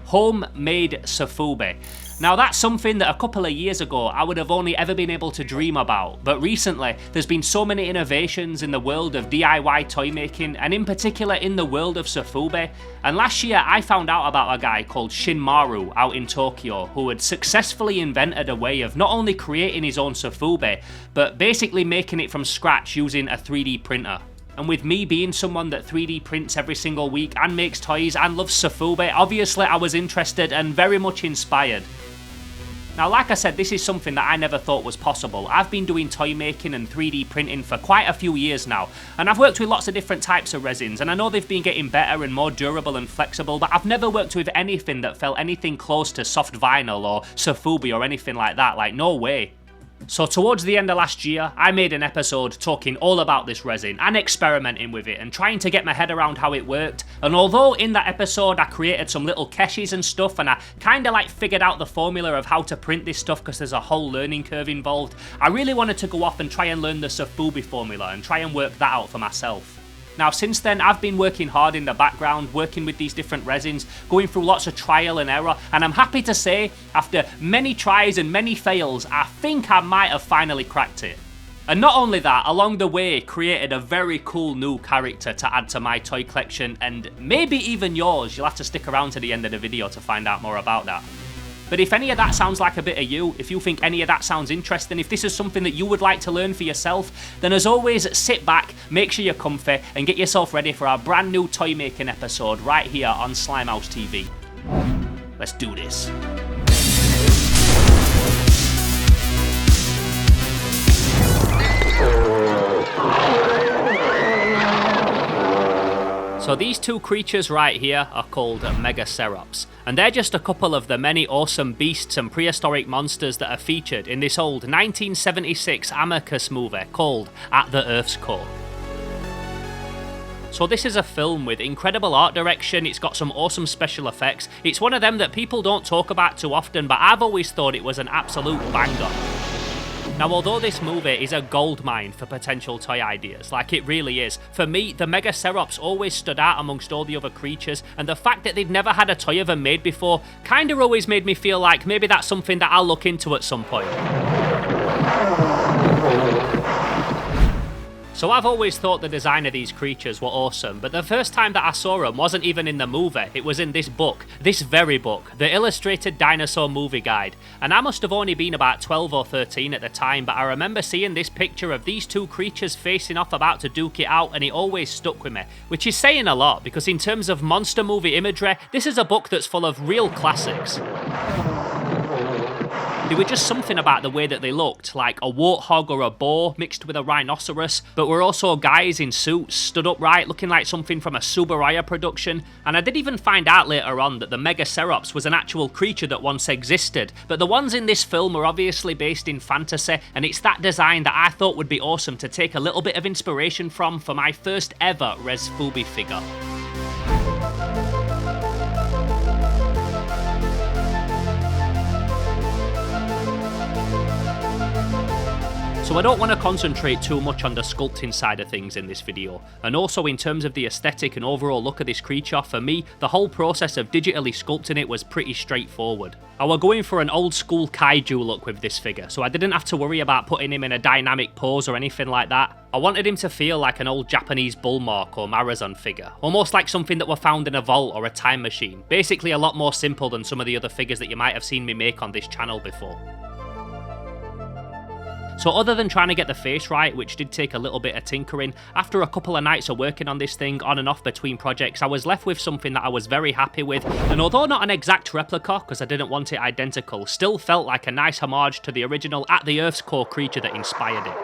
homemade Sofubi. Now that's something that a couple of years ago I would have only ever been able to dream about, but recently there's been so many innovations in the world of DIY toy making, and in particular in the world of Sofubi, and last year I found out about a guy called Shinmaru out in Tokyo who had successfully invented a way of not only creating his own Sofubi, but basically making it from scratch using a 3D printer. And with me being someone that 3D prints every single week and makes toys and loves Sofubi, obviously I was interested and very much inspired. Now, like I said, this is something that I never thought was possible. I've been doing toy making and 3D printing for quite a few years now, and I've worked with lots of different types of resins, and I know they've been getting better and more durable and flexible, but I've never worked with anything that felt anything close to soft vinyl or Sofubi or anything like that, like no way. So towards the end of last year, I made an episode talking all about this resin and experimenting with it and trying to get my head around how it worked, and although in that episode I created some little caches and stuff and I kinda like figured out the formula of how to print this stuff because there's a whole learning curve involved, I really wanted to go off and try and learn the Sofubi formula and try and work that out for myself. Now since then I've been working hard in the background, working with these different resins, going through lots of trial and error, and I'm happy to say, after many tries and many fails, I think I might have finally cracked it. And not only that, along the way created a very cool new character to add to my toy collection, and maybe even yours. You'll have to stick around to the end of the video to find out more about that. But if any of that sounds like a bit of you, if you think any of that sounds interesting, if this is something that you would like to learn for yourself, then as always, sit back, make sure you're comfy, and get yourself ready for our brand new toy making episode right here on 1000’s TV. Let's do this. So these two creatures right here are called Megacerops, and they're just a couple of the many awesome beasts and prehistoric monsters that are featured in this old 1976 Amicus movie called At the Earth's Core. So this is a film with incredible art direction, it's got some awesome special effects, it's one of them that people don't talk about too often, but I've always thought it was an absolute banger. Now, although this movie is a goldmine for potential toy ideas, like it really is, for me, the Megacerops always stood out amongst all the other creatures, and the fact that they'd never had a toy of them made before kinda always made me feel like maybe that's something that I'll look into at some point. So I've always thought the design of these creatures were awesome, but the first time that I saw them wasn't even in the movie, it was in this book, this very book, the Illustrated Dinosaur Movie Guide, and I must have only been about 12 or 13 at the time, but I remember seeing this picture of these two creatures facing off about to duke it out, and it always stuck with me, which is saying a lot, because in terms of monster movie imagery, this is a book that's full of real classics. There were just something about the way that they looked, like a warthog or a boar mixed with a rhinoceros, but were also guys in suits, stood upright, looking like something from a Subaraya production, and I did even find out later on that the Megacerops was an actual creature that once existed, but the ones in this film are obviously based in fantasy, and it's that design that I thought would be awesome to take a little bit of inspiration from for my first ever Sofubi figure. So I don't want to concentrate too much on the sculpting side of things in this video, and also in terms of the aesthetic and overall look of this creature, for me, the whole process of digitally sculpting it was pretty straightforward. I was going for an old school kaiju look with this figure, so I didn't have to worry about putting him in a dynamic pose or anything like that. I wanted him to feel like an old Japanese bullmark or Marusan figure, almost like something that were found in a vault or a time machine, basically a lot more simple than some of the other figures that you might have seen me make on this channel before. So other than trying to get the face right, which did take a little bit of tinkering, after a couple of nights of working on this thing on and off between projects, I was left with something that I was very happy with, and although not an exact replica, because I didn't want it identical, still felt like a nice homage to the original At the Earth's Core creature that inspired it.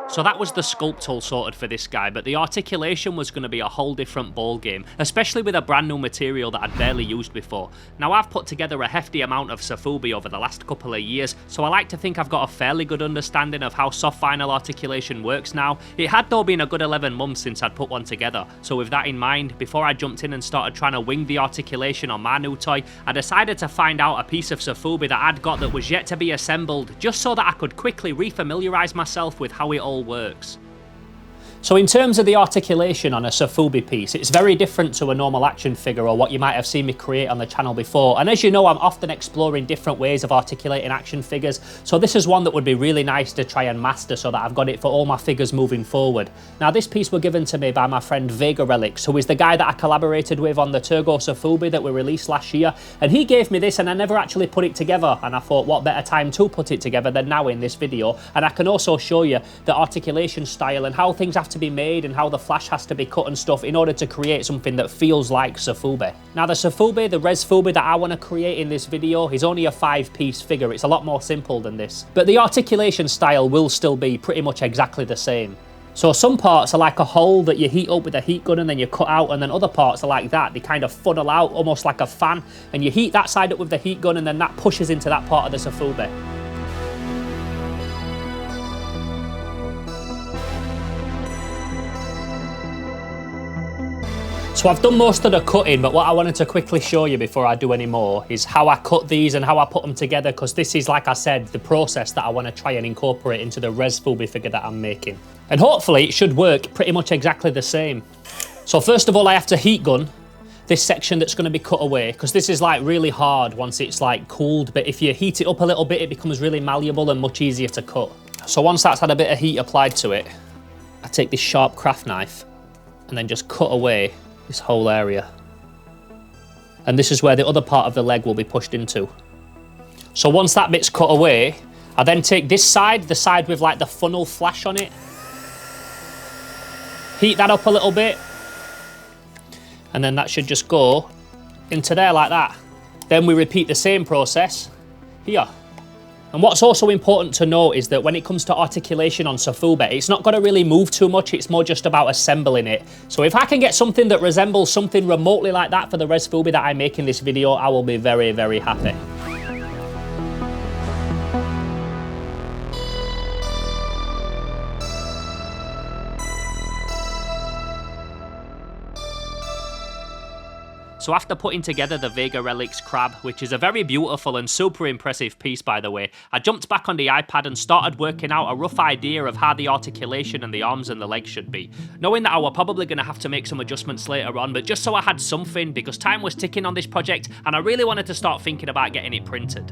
So that was the sculpt all sorted for this guy, but the articulation was going to be a whole different ball game, especially with a brand new material that I'd barely used before. Now I've put together a hefty amount of Sofubi over the last couple of years, so I like to think I've got a fairly good understanding of how soft vinyl articulation works now. It had though been a good 11 months since I'd put one together, so with that in mind, before I jumped in and started trying to wing the articulation on my new toy, I decided to find out a piece of Sofubi that I'd got that was yet to be assembled, just so that I could quickly refamiliarize myself with how it all works. So in terms of the articulation on a Sofubi piece, it's very different to a normal action figure or what you might have seen me create on the channel before. And as you know, I'm often exploring different ways of articulating action figures. So this is one that would be really nice to try and master so that I've got it for all my figures moving forward. Now this piece was given to me by my friend Vega Relics, who is the guy that I collaborated with on the Turgo Sofubi that we released last year. And he gave me this and I never actually put it together. And I thought, what better time to put it together than now in this video. And I can also show you the articulation style and how things have to be made and how the flash has to be cut and stuff in order to create something that feels like Sofubi. Now the Sofubi, the ResiFubi that I want to create in this video is only a 5-piece figure. It's a lot more simple than this. But the articulation style will still be pretty much exactly the same. So some parts are like a hole that you heat up with a heat gun and then you cut out, and then other parts are like that. They kind of funnel out almost like a fan, and you heat that side up with the heat gun and then that pushes into that part of the Sofubi. So I've done most of the cutting, but what I wanted to quickly show you before I do any more is how I cut these and how I put them together, because this is, like I said, the process that I want to try and incorporate into the ResiFubi figure that I'm making. And hopefully it should work pretty much exactly the same. So first of all, I have to heat gun this section that's going to be cut away, because this is like really hard once it's like cooled, but if you heat it up a little bit, it becomes really malleable and much easier to cut. So once that's had a bit of heat applied to it, I take this sharp craft knife and then just cut away this whole area. And this is where the other part of the leg will be pushed into. So once that bit's cut away, I then take this side, the side with like the funnel flash on it, heat that up a little bit, and then that should just go into there like that. Then we repeat the same process here. And what's also important to note is that when it comes to articulation on Sofubi, it's not got to really move too much, it's more just about assembling it. So if I can get something that resembles something remotely like that for the ResiFubi that I make in this video, I will be very, very happy. So after putting together the Vega Relics crab, which is a very beautiful and super impressive piece by the way, I jumped back on the iPad and started working out a rough idea of how the articulation and the arms and the legs should be. Knowing that I were probably going to have to make some adjustments later on, but just so I had something, because time was ticking on this project and I really wanted to start thinking about getting it printed.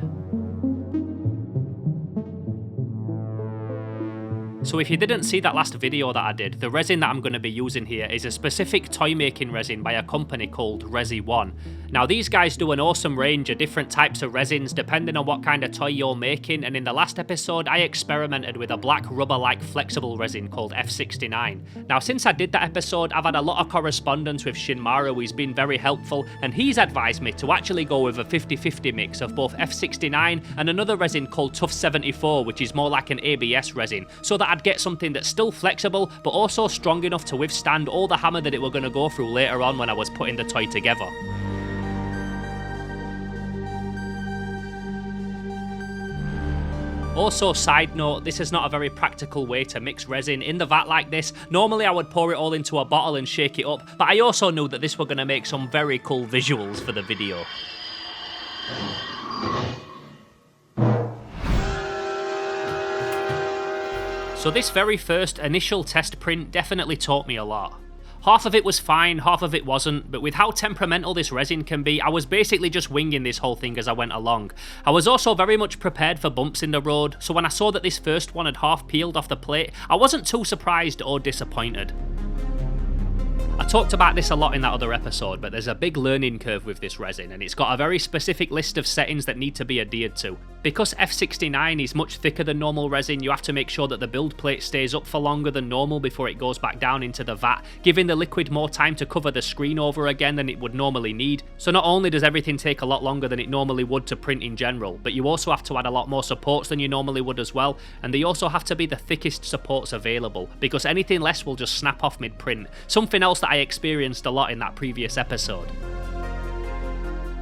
So if you didn't see that last video that I did, the resin that I'm going to be using here is a specific toy making resin by a company called ResiOne. Now these guys do an awesome range of different types of resins depending on what kind of toy you're making, and in the last episode I experimented with a black rubber-like flexible resin called F69. Now since I did that episode, I've had a lot of correspondence with Shinmaru. He's been very helpful and he's advised me to actually go with a 50-50 mix of both F69 and another resin called Tough 74, which is more like an ABS resin, so that I'd get something that's still flexible but also strong enough to withstand all the hammer that it were going to go through later on when I was putting the toy together. Also, side note, this is not a very practical way to mix resin in the vat like this. Normally I would pour it all into a bottle and shake it up, but I also knew that this were going to make some very cool visuals for the video. So this very first initial test print definitely taught me a lot. Half of it was fine, half of it wasn't, but with how temperamental this resin can be, I was basically just winging this whole thing as I went along. I was also very much prepared for bumps in the road, so when I saw that this first one had half peeled off the plate, I wasn't too surprised or disappointed. I talked about this a lot in that other episode, but there's a big learning curve with this resin, and it's got a very specific list of settings that need to be adhered to. Because F69 is much thicker than normal resin, you have to make sure that the build plate stays up for longer than normal before it goes back down into the vat, giving the liquid more time to cover the screen over again than it would normally need. So not only does everything take a lot longer than it normally would to print in general, but you also have to add a lot more supports than you normally would as well, and they also have to be the thickest supports available, because anything less will just snap off mid-print, something else that I experienced a lot in that previous episode.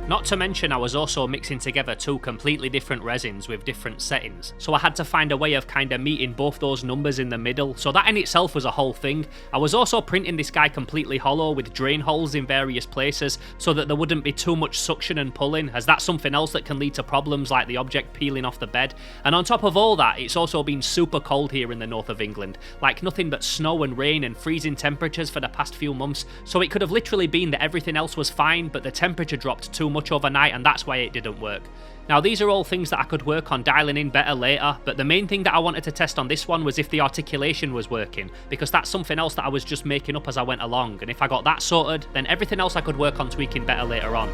Not to mention I was also mixing together two completely different resins with different settings, so I had to find a way of kind of meeting both those numbers in the middle, so that in itself was a whole thing. I was also printing this guy completely hollow with drain holes in various places so that there wouldn't be too much suction and pulling, as that's something else that can lead to problems like the object peeling off the bed. And on top of all that, it's also been super cold here in the north of England, like nothing but snow and rain and freezing temperatures for the past few months, so it could have literally been that everything else was fine but the temperature dropped too much overnight and that's why it didn't work. Now these are all things that I could work on dialing in better later, but the main thing that I wanted to test on this one was if the articulation was working, because that's something else that I was just making up as I went along, and if I got that sorted, then everything else I could work on tweaking better later on.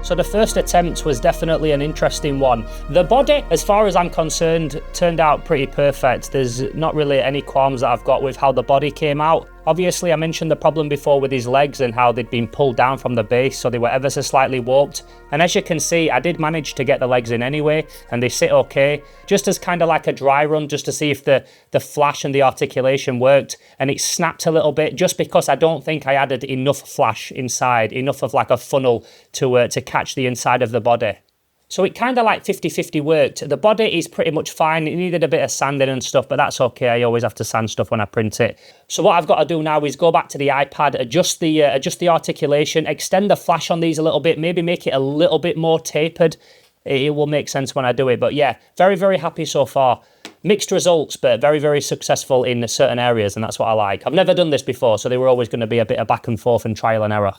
So the first attempt was definitely an interesting one. The body, as far as I'm concerned, turned out pretty perfect. There's not really any qualms that I've got with how the body came out. Obviously, I mentioned the problem before with his legs and how they'd been pulled down from the base, so they were ever so slightly warped. And as you can see, I did manage to get the legs in anyway, and they sit okay. Just as kind of like a dry run, just to see if the flash and the articulation worked. And it snapped a little bit, just because I don't think I added enough flash inside, enough of like a funnel to catch the inside of the body. So it kind of like 50-50 worked. The body is pretty much fine. It needed a bit of sanding and stuff, but that's okay. I always have to sand stuff when I print it. So what I've got to do now is go back to the iPad, adjust the articulation, extend the flash on these a little bit, maybe make it a little bit more tapered. It will make sense when I do it. But yeah, very, very happy so far. Mixed results, but very, very successful in certain areas, and that's what I like. I've never done this before, so they were always going to be a bit of back and forth and trial and error.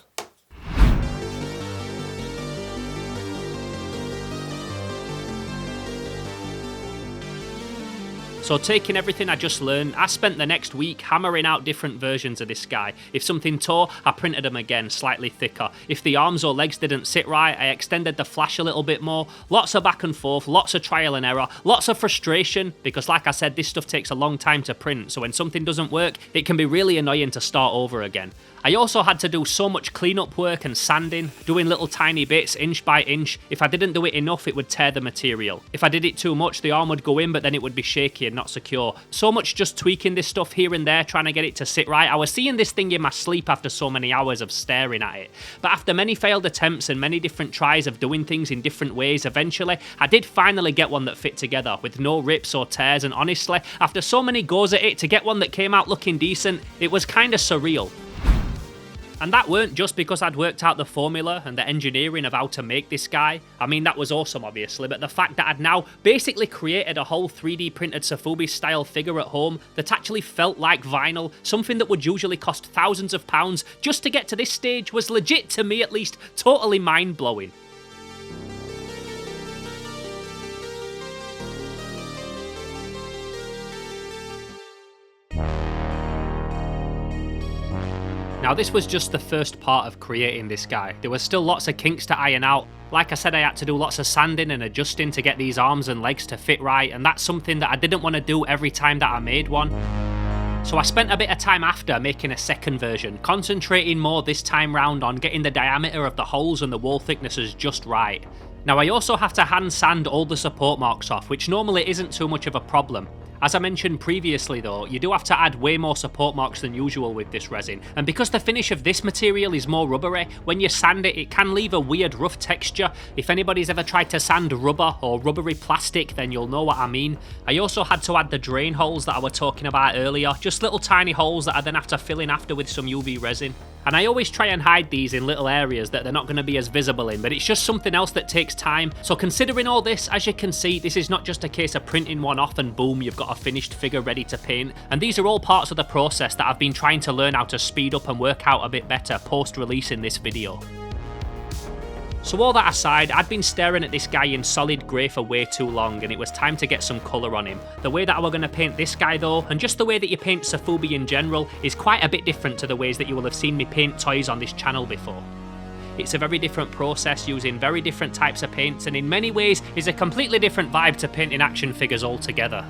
So taking everything I just learned, I spent the next week hammering out different versions of this guy. If something tore, I printed them again, slightly thicker. If the arms or legs didn't sit right, I extended the flash a little bit more. Lots of back and forth, lots of trial and error, lots of frustration, because like I said, this stuff takes a long time to print, so when something doesn't work, it can be really annoying to start over again. I also had to do so much cleanup work and sanding, doing little tiny bits inch by inch. If I didn't do it enough, it would tear the material. If I did it too much, the arm would go in, but then it would be shaky and not secure. So much just tweaking this stuff here and there, trying to get it to sit right. I was seeing this thing in my sleep after so many hours of staring at it. But after many failed attempts and many different tries of doing things in different ways, eventually, I did finally get one that fit together, with no rips or tears, and honestly, after so many goes at it, to get one that came out looking decent, it was kinda surreal. And that weren't just because I'd worked out the formula and the engineering of how to make this guy. I mean, that was awesome, obviously, but the fact that I'd now basically created a whole 3D printed Sofubi style figure at home that actually felt like vinyl, something that would usually cost thousands of pounds just to get to this stage, was legit, to me at least, totally mind-blowing. Now this was just the first part of creating this guy. There was still lots of kinks to iron out. Like I said, I had to do lots of sanding and adjusting to get these arms and legs to fit right, and that's something that I didn't want to do every time that I made one. So I spent a bit of time after making a second version, concentrating more this time round on getting the diameter of the holes and the wall thicknesses just right. Now I also have to hand sand all the support marks off, which normally isn't too much of a problem. As I mentioned previously though, you do have to add way more support marks than usual with this resin, and because the finish of this material is more rubbery, when you sand it, it can leave a weird rough texture. If anybody's ever tried to sand rubber or rubbery plastic, then you'll know what I mean. I also had to add the drain holes that I was talking about earlier, just little tiny holes that I then have to fill in after with some UV resin. And I always try and hide these in little areas that they're not going to be as visible in, but it's just something else that takes time. So considering all this, as you can see, this is not just a case of printing one off and boom, you've got a finished figure ready to paint. And these are all parts of the process that I've been trying to learn how to speed up and work out a bit better post-releasing this video. So all that aside, I'd been staring at this guy in solid grey for way too long, and it was time to get some colour on him. The way that I were going to paint this guy though, and just the way that you paint Sofubi in general, is quite a bit different to the ways that you will have seen me paint toys on this channel before. It's a very different process using very different types of paints, and in many ways is a completely different vibe to painting action figures altogether.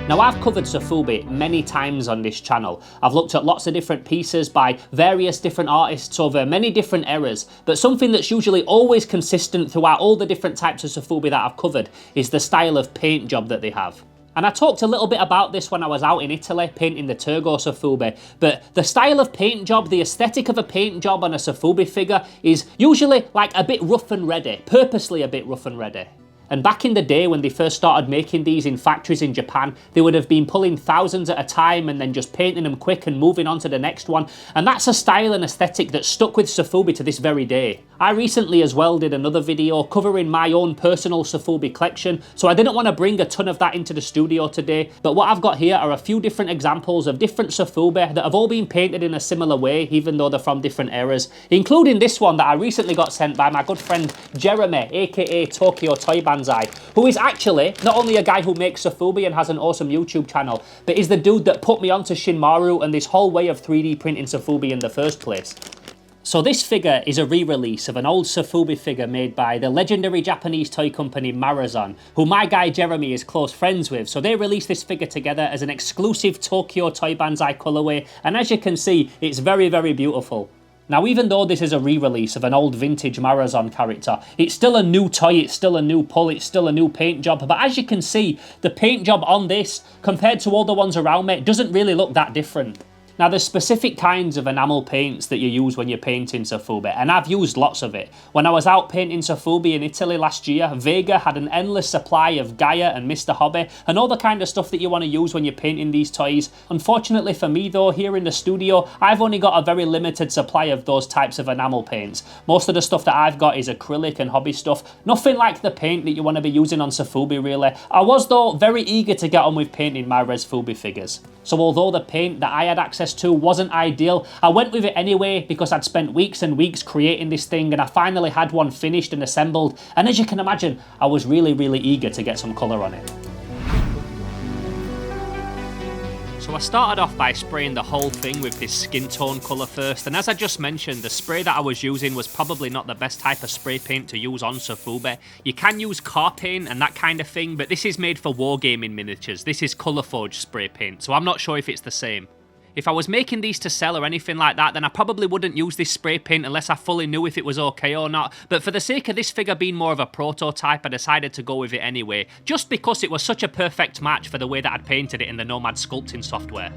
Now I've covered Sofubi many times on this channel. I've looked at lots of different pieces by various different artists over many different eras, but something that's usually always consistent throughout all the different types of Sofubi that I've covered is the style of paint job that they have. And I talked a little bit about this when I was out in Italy painting the Turgo Sofubi, but the style of paint job, the aesthetic of a paint job on a Sofubi figure is usually like a bit rough and ready, purposely a bit rough and ready. And back in the day when they first started making these in factories in Japan, they would have been pulling thousands at a time and then just painting them quick and moving on to the next one. And that's a style and aesthetic that stuck with Sofubi to this very day. I recently as well did another video covering my own personal Sofubi collection, so I didn't want to bring a ton of that into the studio today, but what I've got here are a few different examples of different Sofubi that have all been painted in a similar way, even though they're from different eras, including this one that I recently got sent by my good friend Jeremy, aka Tokyo Toy Banzai, who is actually not only a guy who makes Sofubi and has an awesome YouTube channel, but is the dude that put me onto Shinmaru and this whole way of 3D printing Sofubi in the first place. So this figure is a re-release of an old Sofubi figure made by the legendary Japanese toy company Marusan, who my guy Jeremy is close friends with, so they released this figure together as an exclusive Tokyo Toy Banzai colorway, and as you can see, it's very, very beautiful. Now, even though this is a re-release of an old vintage Marusan character, it's still a new toy, it's still a new pull, it's still a new paint job, but as you can see, the paint job on this, compared to all the ones around me, doesn't really look that different. Now there's specific kinds of enamel paints that you use when you're painting Sofubi, and I've used lots of it. When I was out painting Sofubi in Italy last year, Vega had an endless supply of Gaia and Mr. Hobby, and all the kind of stuff that you want to use when you're painting these toys. Unfortunately for me though, here in the studio, I've only got a very limited supply of those types of enamel paints. Most of the stuff that I've got is acrylic and hobby stuff, nothing like the paint that you want to be using on Sofubi really. I was though very eager to get on with painting my ResFubi figures. So although the paint that I had access to wasn't ideal, I went with it anyway because I'd spent weeks and weeks creating this thing and I finally had one finished and assembled, and as you can imagine, I was really eager to get some colour on it. So I started off by spraying the whole thing with this skin tone colour first, and as I just mentioned, the spray that I was using was probably not the best type of spray paint to use on Sofubi. You can use car paint and that kind of thing, but this is made for wargaming miniatures. This is Colourforge spray paint, so I'm not sure if it's the same. If I was making these to sell or anything like that, then I probably wouldn't use this spray paint unless I fully knew if it was okay or not, but for the sake of this figure being more of a prototype, I decided to go with it anyway, just because it was such a perfect match for the way that I'd painted it in the Nomad sculpting software.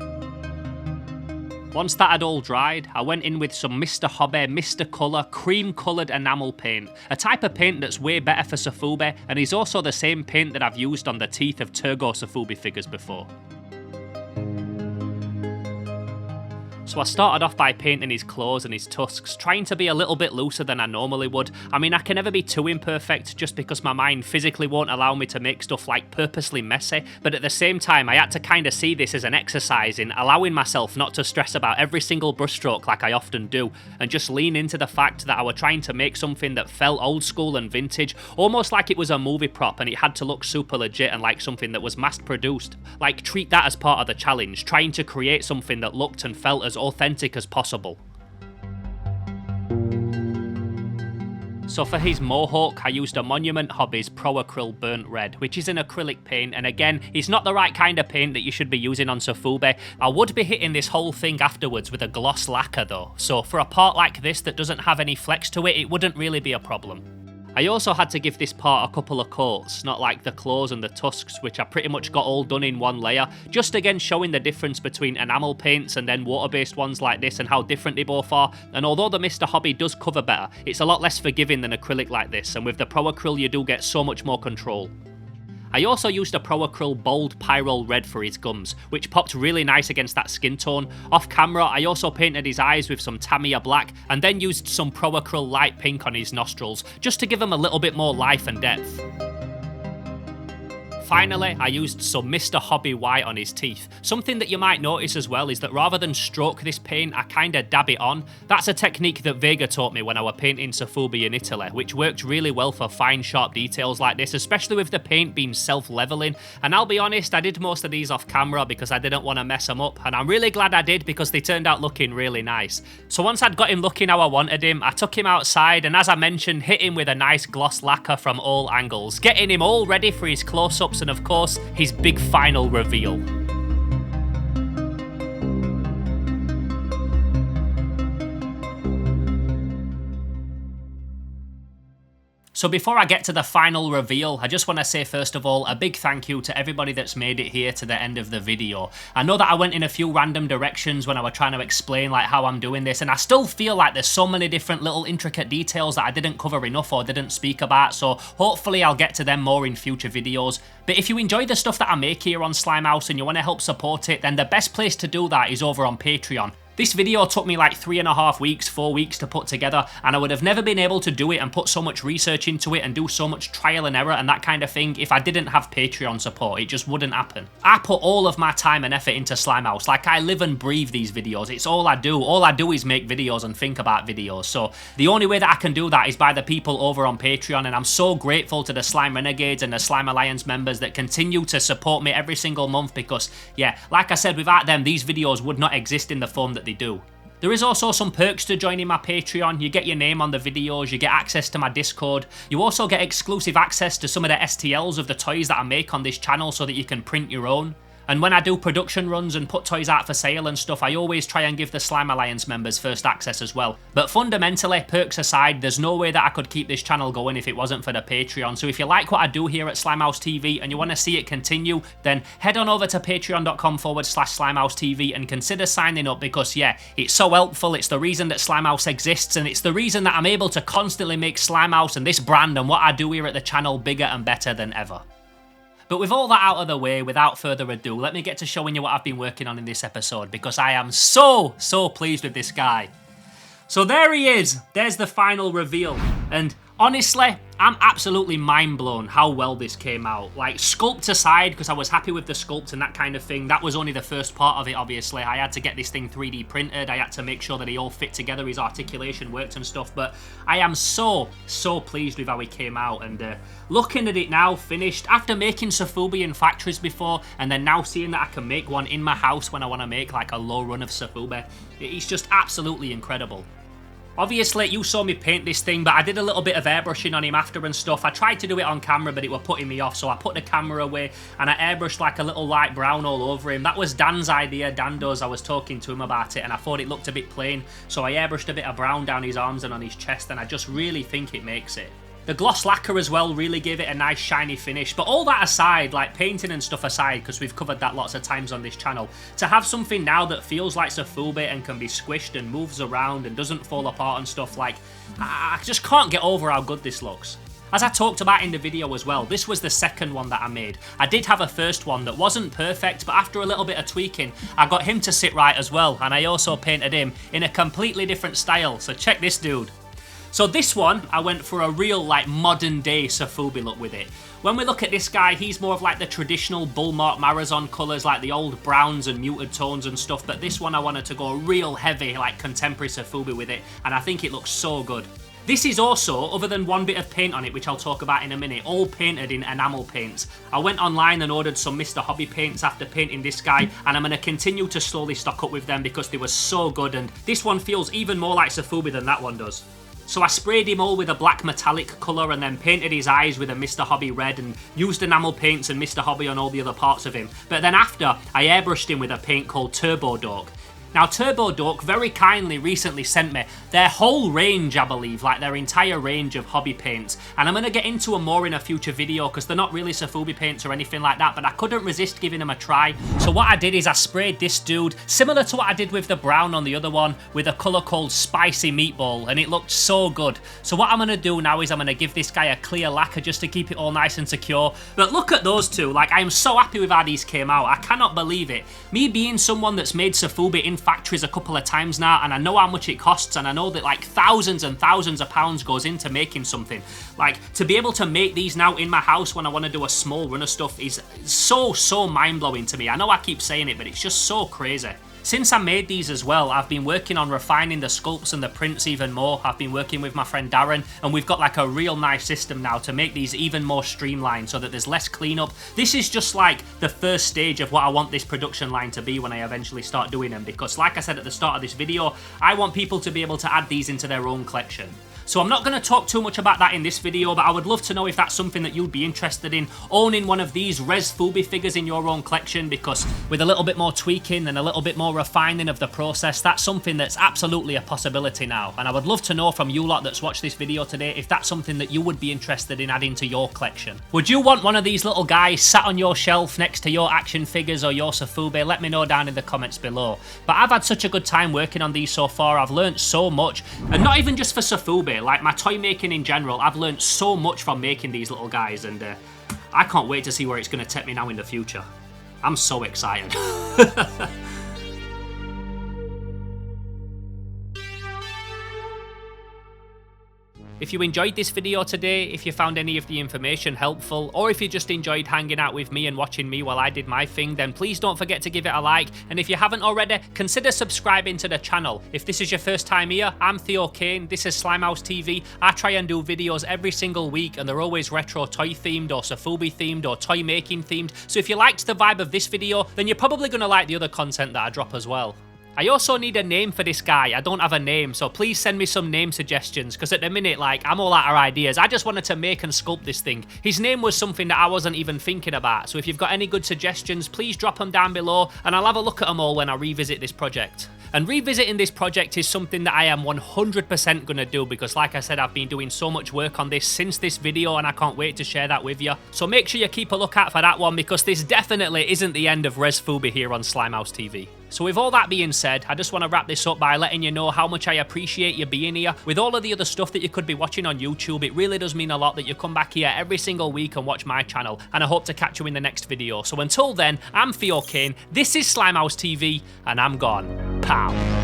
Once that had all dried, I went in with some Mr. Hobby, Mr. Colour, cream coloured enamel paint, a type of paint that's way better for Sofubi, and is also the same paint that I've used on the teeth of Turgo Sofubi figures before. So I started off by painting his claws and his tusks, trying to be a little bit looser than I normally would. I mean, I can never be too imperfect just because my mind physically won't allow me to make stuff like purposely messy, but at the same time I had to kind of see this as an exercise in allowing myself not to stress about every single brushstroke like I often do, and just lean into the fact that I were trying to make something that felt old school and vintage, almost like it was a movie prop and it had to look super legit and like something that was mass produced. Like, treat that as part of the challenge, trying to create something that looked and felt as authentic as possible. So for his mohawk, I used a Monument Hobbies Pro Acryl Burnt Red, which is an acrylic paint, and again, it's not the right kind of paint that you should be using on Sofubi. I would be hitting this whole thing afterwards with a gloss lacquer though, so for a part like this that doesn't have any flex to it, it wouldn't really be a problem. I also had to give this part a couple of coats, not like the claws and the tusks, which I pretty much got all done in one layer, just again showing the difference between enamel paints and then water-based ones like this and how different they both are. And although the Mr. Hobby does cover better, it's a lot less forgiving than acrylic like this, and with the Pro Acryl you do get so much more control. I also used a Pro Acryl Bold Pyrrole Red for his gums, which popped really nice against that skin tone. Off camera, I also painted his eyes with some Tamiya black, and then used some Pro Acryl Light Pink on his nostrils, just to give him a little bit more life and depth. Finally, I used some Mr. Hobby White on his teeth. Something that you might notice as well is that rather than stroke this paint, I kinda dab it on. That's a technique that Vega taught me when I was painting Sofubi in Italy, which worked really well for fine sharp details like this, especially with the paint being self-leveling. And I'll be honest, I did most of these off camera because I didn't want to mess them up, and I'm really glad I did because they turned out looking really nice. So once I'd got him looking how I wanted him, I took him outside and, as I mentioned, hit him with a nice gloss lacquer from all angles, getting him all ready for his close-ups and of course his big final reveal. So before I get to the final reveal, I just want to say first of all a big thank you to everybody that's made it here to the end of the video. I know that I went in a few random directions when I was trying to explain like how I'm doing this, and I still feel like there's so many different little intricate details that I didn't cover enough or didn't speak about, so hopefully I'll get to them more in future videos. But if you enjoy the stuff that I make here on Slimehouse and you want to help support it, then the best place to do that is over on Patreon. This video took me like 3.5 weeks, 4 weeks to put together, and I would have never been able to do it and put so much research into it and do so much trial and error and that kind of thing if I didn't have Patreon support. It just wouldn't happen. I put all of my time and effort into Slimehouse. Like, I live and breathe these videos. It's all I do. All I do is make videos and think about videos. So the only way that I can do that is by the people over on Patreon, and I'm so grateful to the Slime Renegades and the Slime Alliance members that continue to support me every single month because, yeah, like I said, without them, these videos would not exist in the form that they do. There is also some perks to joining my Patreon. You get your name on the videos, you get access to my Discord, you also get exclusive access to some of the STLs of the toys that I make on this channel so that you can print your own. And when I do production runs and put toys out for sale and stuff, I always try and give the Slime Alliance members first access as well. But fundamentally, perks aside, there's no way that I could keep this channel going if it wasn't for the Patreon. So if you like what I do here at Slimehouse TV and you want to see it continue, then head on over to patreon.com/SlimeHouseTV and consider signing up because, yeah, it's so helpful. It's the reason that Slimehouse exists, and it's the reason that I'm able to constantly make Slimehouse and this brand and what I do here at the channel bigger and better than ever. But with all that out of the way, without further ado, let me get to showing you what I've been working on in this episode, because I am so pleased with this guy. So there he is. There's the final reveal. And honestly, I'm absolutely mind blown how well this came out. Like, sculpt aside, because I was happy with the sculpt and that kind of thing, that was only the first part of it, obviously. I had to get this thing 3D printed, I had to make sure that he all fit together, his articulation worked and stuff, but I am so pleased with how he came out, and looking at it now, finished, after making Sofubi in factories before, and then now seeing that I can make one in my house when I want to make like a low run of Sofubi, it's just absolutely incredible. Obviously, you saw me paint this thing, but I did a little bit of airbrushing on him after and stuff. I tried to do it on camera, but it was putting me off, so I put the camera away, and I airbrushed like a little light brown all over him. That was Dan's idea. Dan does. I was talking to him about it, and I thought it looked a bit plain, so I airbrushed a bit of brown down his arms and on his chest, and I just really think it makes it. The gloss lacquer as well really gave it a nice shiny finish, but all that aside, like painting and stuff aside, because we've covered that lots of times on this channel, to have something now that feels like Sofubi and can be squished and moves around and doesn't fall apart and stuff, like, I just can't get over how good this looks. As I talked about in the video as well, this was the second one that I made. I did have a first one that wasn't perfect, but after a little bit of tweaking, I got him to sit right as well, and I also painted him in a completely different style, so check this dude. So this one, I went for a real like modern day Sofubi look with it. When we look at this guy, he's more of like the traditional Bullmark Marusan colours, like the old browns and muted tones and stuff, but this one I wanted to go real heavy, like contemporary Sofubi with it, and I think it looks so good. This is also, other than one bit of paint on it, which I'll talk about in a minute, all painted in enamel paints. I went online and ordered some Mr. Hobby paints after painting this guy, and I'm going to continue to slowly stock up with them because they were so good, and this one feels even more like Sofubi than that one does. So I sprayed him all with a black metallic colour and then painted his eyes with a Mr. Hobby red and used enamel paints and Mr. Hobby on all the other parts of him. But then after, I airbrushed him with a paint called Turbo Dork. Now Turbo Duck very kindly recently sent me their whole range, I believe, like their entire range of hobby paints, and I'm going to get into them more in a future video because they're not really Sofubi paints or anything like that, but I couldn't resist giving them a try. So what I did is I sprayed this dude, similar to what I did with the brown on the other one, with a colour called Spicy Meatball, and it looked so good. So what I'm going to do now is I'm going to give this guy a clear lacquer just to keep it all nice and secure. But look at those two, like I am so happy with how these came out. I cannot believe it. Me being someone that's made Sofubi in factories a couple of times now, and I know how much it costs, and I know that like thousands and thousands of pounds goes into making something. Like, to be able to make these now in my house when I want to do a small run of stuff is so mind-blowing to me. I know I keep saying it, but it's just so crazy. Since I made these as well, I've been working on refining the sculpts and the prints even more. I've been working with my friend Darren, and we've got like a real nice system now to make these even more streamlined so that there's less cleanup. This is just like the first stage of what I want this production line to be when I eventually start doing them, because like I said at the start of this video, I want people to be able to add these into their own collection. So I'm not going to talk too much about that in this video, but I would love to know if that's something that you'd be interested in, owning one of these ResiFubi figures in your own collection, because with a little bit more tweaking and a little bit more refining of the process, that's something that's absolutely a possibility now. And I would love to know from you lot that's watched this video today if that's something that you would be interested in adding to your collection. Would you want one of these little guys sat on your shelf next to your action figures or your Sofubi? Let me know down in the comments below. But I've had such a good time working on these so far. I've learned so much, and not even just for Sofubi, like my toy making in general. I've learned so much from making these little guys, and I can't wait to see where it's going to take me now in the future. I'm so excited. If you enjoyed this video today, if you found any of the information helpful, or if you just enjoyed hanging out with me and watching me while I did my thing, then please don't forget to give it a like, and if you haven't already, consider subscribing to the channel. If this is your first time here, I'm Theo Kane, this is Slimehouse TV. I try and do videos every single week, and they're always retro toy themed, or Sofubi themed, or toy making themed, so if you liked the vibe of this video, then you're probably going to like the other content that I drop as well. I also need a name for this guy. I don't have a name, so please send me some name suggestions, because at the minute, like, I'm all out of ideas. I just wanted to make and sculpt this thing. His name was something that I wasn't even thinking about, so if you've got any good suggestions, please drop them down below, and I'll have a look at them all when I revisit this project. And revisiting this project is something that I am 100% going to do, because like I said, I've been doing so much work on this since this video, and I can't wait to share that with you. So make sure you keep a lookout for that one, because this definitely isn't the end of ResiFubi here on Slimehouse TV. So with all that being said, I just want to wrap this up by letting you know how much I appreciate you being here. With all of the other stuff that you could be watching on YouTube, it really does mean a lot that you come back here every single week and watch my channel, and I hope to catch you in the next video. So until then, I'm Theo Kane, this is Slimehouse TV, and I'm gone. Pow.